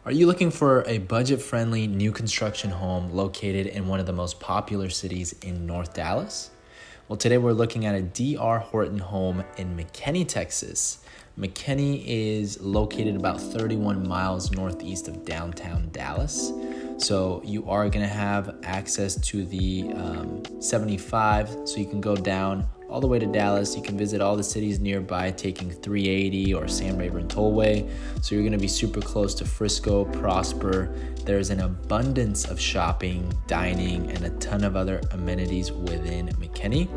Are you looking for a budget-friendly new construction home located in one of the most popular cities in North Dallas? Well, today we're looking at a DR Horton home in McKinney, Texas. McKinney is located about 31 miles northeast of downtown Dallas. So you are going to have access to the 75, so you can go down all the way to Dallas. You can visit all the cities nearby taking 380 or Sam Rayburn Tollway. So you're going to be super close to Frisco, Prosper. There's an abundance of shopping, dining, and a ton of other amenities within McKinney.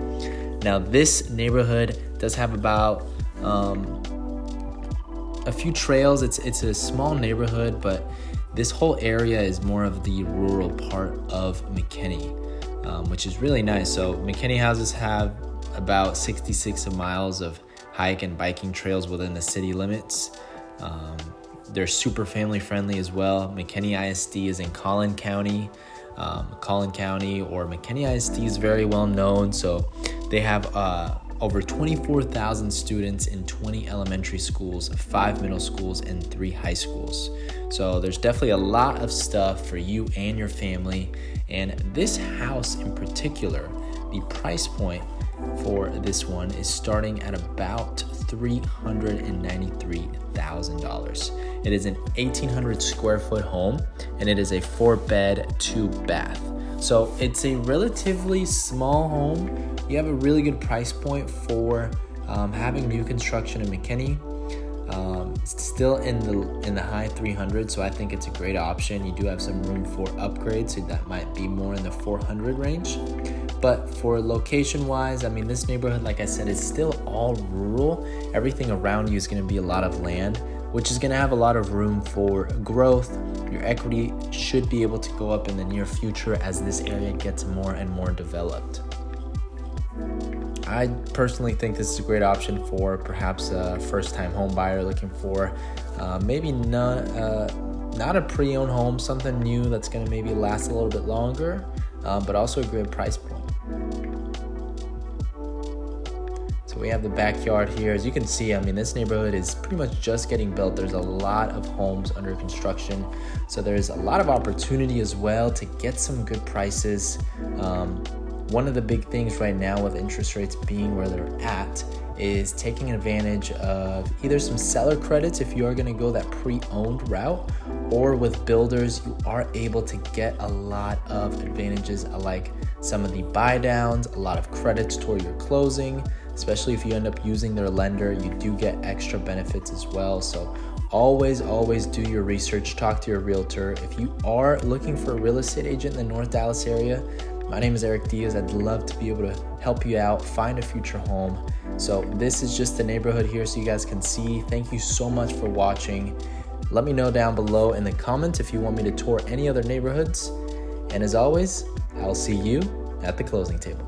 Now, this neighborhood does have about a few trails. It's a small neighborhood, but this whole area is more of the rural part of McKinney, which is really nice. So McKinney houses have about 66 miles of hike and biking trails within the city limits. They're super family friendly as well. McKinney ISD is in Collin County. Collin County or McKinney ISD is very well known. So they have over 24,000 students in 20 elementary schools, 5 middle schools, and 3 high schools. So there's definitely a lot of stuff for you and your family. And this house in particular, the price point for this one is starting at about $393,000. It is an 1,800 square foot home, and it is a 4-bed, 2-bath. So it's a relatively small home. You have a really good price point for having new construction in McKinney. It's still in the high 300s, so I think it's a great option. You do have some room for upgrades, so that might be more in the 400 range. But for location-wise, I mean, this neighborhood, like I said, is still all rural. Everything around you is going to be a lot of land, which is going to have a lot of room for growth. Your equity should be able to go up in the near future as this area gets more and more developed. I personally think this is a great option for perhaps a first-time home buyer looking for maybe not a pre-owned home, something new that's going to maybe last a little bit longer, but also a great price point. So we have the backyard here. As you can see, I mean, this neighborhood is pretty much just getting built. There's a lot of homes under construction. So there's a lot of opportunity as well to get some good prices. One of the big things right now with interest rates being where they're at is taking advantage of either some seller credits if you are going to go that pre-owned route, or with builders, you are able to get a lot of advantages like some of the buy downs, a lot of credits toward your closing, especially if you end up using their lender, you do get extra benefits as well. So always do your research, talk to your realtor. If you are looking for a real estate agent in the North Dallas area, my name is Eric Diaz. I'd love to be able to help you out, find a future home. So this is just the neighborhood here so you guys can see. Thank you so much for watching. Let me know down below in the comments if you want me to tour any other neighborhoods. And as always, I'll see you at the closing table.